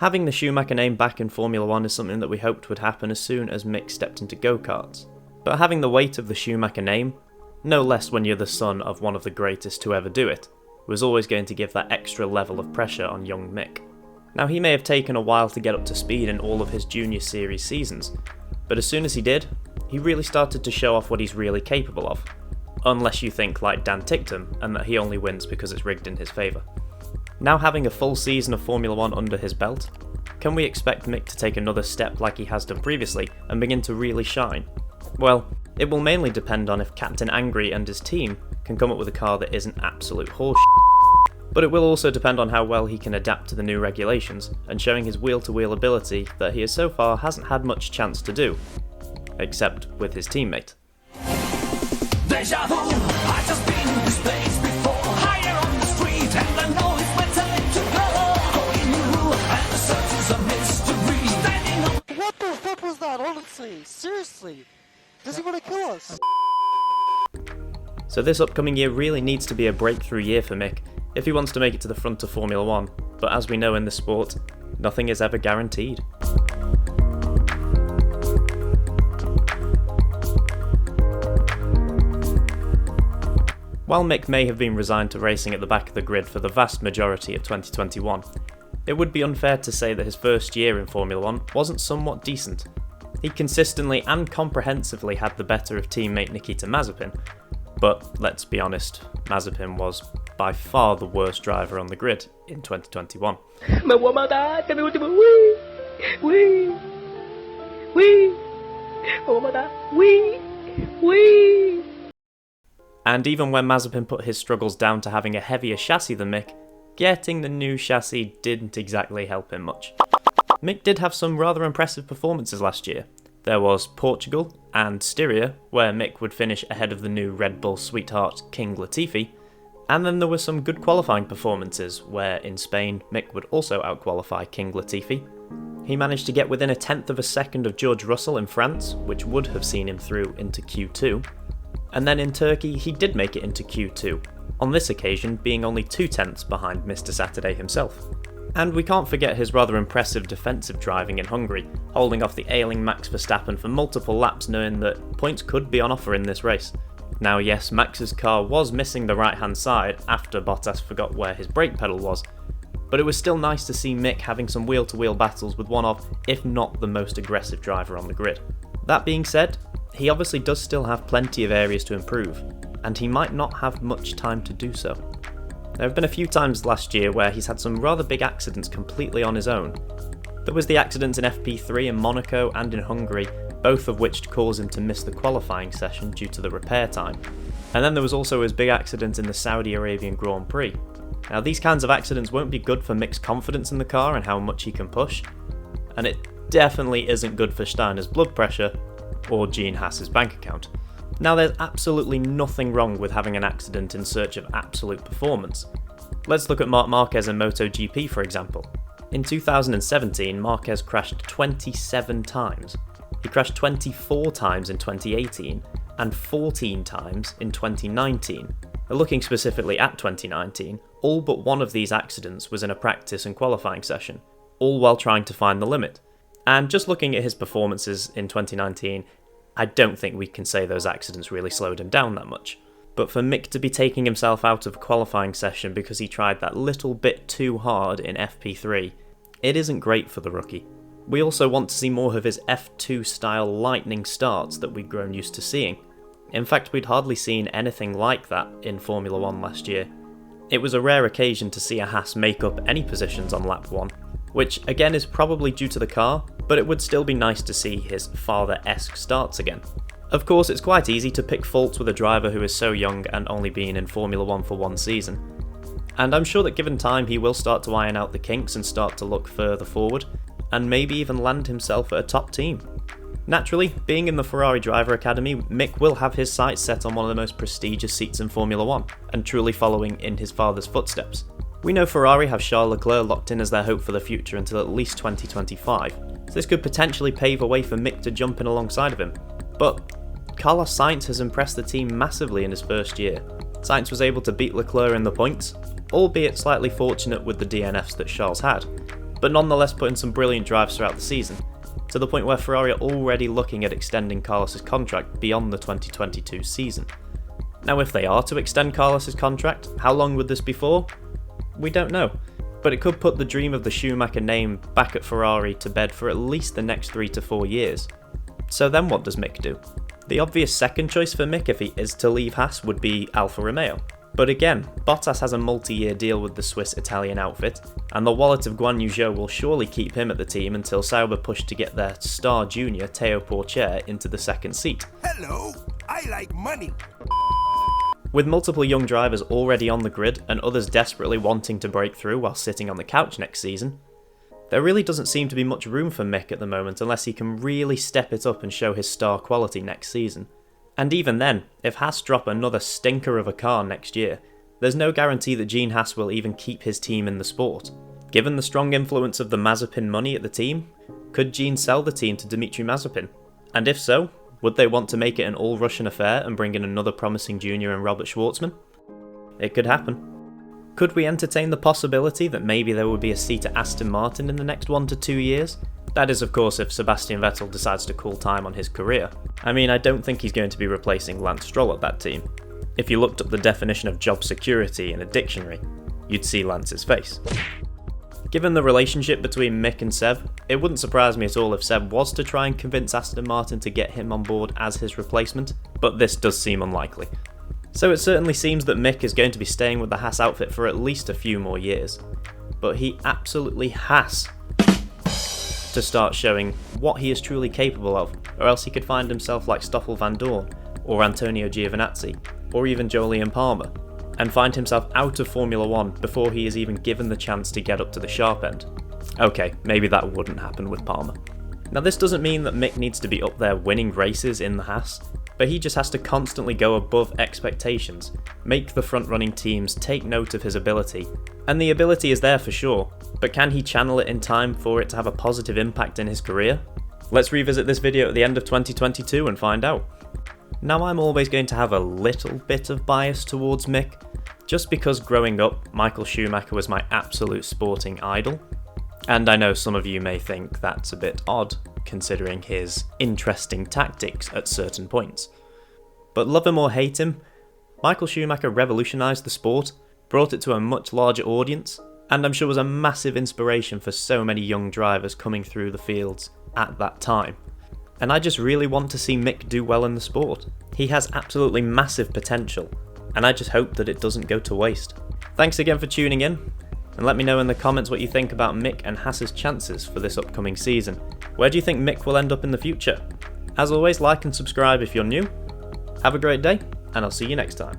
Having the Schumacher name back in Formula 1 is something that we hoped would happen as soon as Mick stepped into go-karts. But having the weight of the Schumacher name, no less when you're the son of one of the greatest to ever do it, was always going to give that extra level of pressure on young Mick. Now, he may have taken a while to get up to speed in all of his junior series seasons, but as soon as he did, he really started to show off what he's really capable of. Unless you think like Dan Ticktum, and that he only wins because it's rigged in his favour. Now having a full season of Formula 1 under his belt, can we expect Mick to take another step like he has done previously and begin to really shine? Well, it will mainly depend on if Captain Angry and his team can come up with a car that isn't absolute horseshit. But it will also depend on how well he can adapt to the new regulations and showing his wheel-to-wheel ability that he so far hasn't had much chance to do, except with his teammate. Deja vu, I've just been in this place before. Higher on the street, and I know it's my time to go. Going new, and the search is a mystery. Standing on. What the fuck was that, honestly? Seriously? Does he want to kill us? So this upcoming year really needs to be a breakthrough year for Mick if he wants to make it to the front of Formula 1, but as we know in this sport, nothing is ever guaranteed. While Mick may have been resigned to racing at the back of the grid for the vast majority of 2021, it would be unfair to say that his first year in Formula 1 wasn't somewhat decent. He consistently and comprehensively had the better of teammate Nikita Mazepin, but let's be honest, Mazepin was by far the worst driver on the grid in 2021. And even when Mazepin put his struggles down to having a heavier chassis than Mick, getting the new chassis didn't exactly help him much. Mick did have some rather impressive performances last year. There was Portugal and Styria, where Mick would finish ahead of the new Red Bull sweetheart King Latifi, and then there were some good qualifying performances, where in Spain Mick would also outqualify King Latifi. He managed to get within a tenth of a second of George Russell in France, which would have seen him through into Q2. And then in Turkey, he did make it into Q2, on this occasion being only 2/10 behind Mr. Saturday himself. And we can't forget his rather impressive defensive driving in Hungary, holding off the ailing Max Verstappen for multiple laps, knowing that points could be on offer in this race. Now yes, Max's car was missing the right hand side after Bottas forgot where his brake pedal was, but it was still nice to see Mick having some wheel-to-wheel battles with one of, if not the most aggressive driver on the grid. That being said, he obviously does still have plenty of areas to improve, and he might not have much time to do so. There have been a few times last year where he's had some rather big accidents completely on his own. There was the accidents in FP3 in Monaco and in Hungary, both of which caused him to miss the qualifying session due to the repair time. And then there was also his big accident in the Saudi Arabian Grand Prix. Now these kinds of accidents won't be good for Mick's confidence in the car and how much he can push, and it definitely isn't good for Steiner's blood pressure or Gene Haas's bank account. Now there's absolutely nothing wrong with having an accident in search of absolute performance. Let's look at Marc Marquez in MotoGP for example. In 2017, Marquez crashed 27 times. He crashed 24 times in 2018 and 14 times in 2019. Looking specifically at 2019, all but one of these accidents was in a practice and qualifying session, all while trying to find the limit. And just looking at his performances in 2019, I don't think we can say those accidents really slowed him down that much. But for Mick to be taking himself out of a qualifying session because he tried that little bit too hard in FP3, it isn't great for the rookie. We also want to see more of his F2 style lightning starts that we've grown used to seeing. In fact, we'd hardly seen anything like that in Formula 1 last year. It was a rare occasion to see a Haas make up any positions on lap 1, which again is probably due to the car, but it would still be nice to see his father-esque starts again. Of course, it's quite easy to pick faults with a driver who is so young and only been in Formula 1 for one season. And I'm sure that given time he will start to iron out the kinks and start to look further forward, and maybe even land himself at a top team. Naturally, being in the Ferrari Driver Academy, Mick will have his sights set on one of the most prestigious seats in Formula 1, and truly following in his father's footsteps. We know Ferrari have Charles Leclerc locked in as their hope for the future until at least 2025, so this could potentially pave a way for Mick to jump in alongside of him. But Carlos Sainz has impressed the team massively in his first year. Sainz was able to beat Leclerc in the points, albeit slightly fortunate with the DNFs that Charles had. but nonetheless put in some brilliant drives throughout the season, to the point where Ferrari are already looking at extending Carlos's contract beyond the 2022 season. Now if they are to extend Carlos's contract, how long would this be for? We don't know, but it could put the dream of the Schumacher name back at Ferrari to bed for at least the next 3 to 4 years. So then what does Mick do? The obvious second choice for Mick if he is to leave Haas would be Alfa Romeo. But again, Bottas has a multi-year deal with the Swiss-Italian outfit, and the wallet of Guan Yu Zhou will surely keep him at the team until Sauber push to get their star junior Teo Pourchaire into the second seat. Hello, I like money. With multiple young drivers already on the grid and others desperately wanting to break through while sitting on the couch next season, there really doesn't seem to be much room for Mick at the moment unless he can really step it up and show his star quality next season. And even then, if Haas drop another stinker of a car next year, there's no guarantee that Gene Haas will even keep his team in the sport. Given the strong influence of the Mazepin money at the team, could Gene sell the team to Dmitry Mazepin? And if so, would they want to make it an all-Russian affair and bring in another promising junior in Robert Schwartzman? It could happen. Could we entertain the possibility that maybe there would be a seat at Aston Martin in the next 1 to 2 years? That is of course if Sebastian Vettel decides to call time on his career. I mean, I don't think he's going to be replacing Lance Stroll at that team. If you looked up the definition of job security in a dictionary, you'd see Lance's face. Given the relationship between Mick and Seb, it wouldn't surprise me at all if Seb was to try and convince Aston Martin to get him on board as his replacement, but this does seem unlikely. So it certainly seems that Mick is going to be staying with the Haas outfit for at least a few more years. But he absolutely has to start showing what he is truly capable of, or else he could find himself like Stoffel Van Dorn, or Antonio Giovinazzi, or even Jolyon Palmer, and find himself out of Formula 1 before he is even given the chance to get up to the sharp end. Okay, maybe that wouldn't happen with Palmer. Now this doesn't mean that Mick needs to be up there winning races in the Haas, but he just has to constantly go above expectations, make the front-running teams take note of his ability, and the ability is there for sure, but can he channel it in time for it to have a positive impact in his career? Let's revisit this video at the end of 2022 and find out. Now I'm always going to have a little bit of bias towards Mick, just because growing up, Michael Schumacher was my absolute sporting idol, and I know some of you may think that's a bit odd, considering his interesting tactics at certain points. But love him or hate him, Michael Schumacher revolutionised the sport, brought it to a much larger audience, and I'm sure was a massive inspiration for so many young drivers coming through the fields at that time. And I just really want to see Mick do well in the sport. He has absolutely massive potential, and I just hope that it doesn't go to waste. Thanks again for tuning in, and let me know in the comments what you think about Mick and Haas's chances for this upcoming season. Where do you think Mick will end up in the future? As always, like and subscribe if you're new. Have a great day, and I'll see you next time.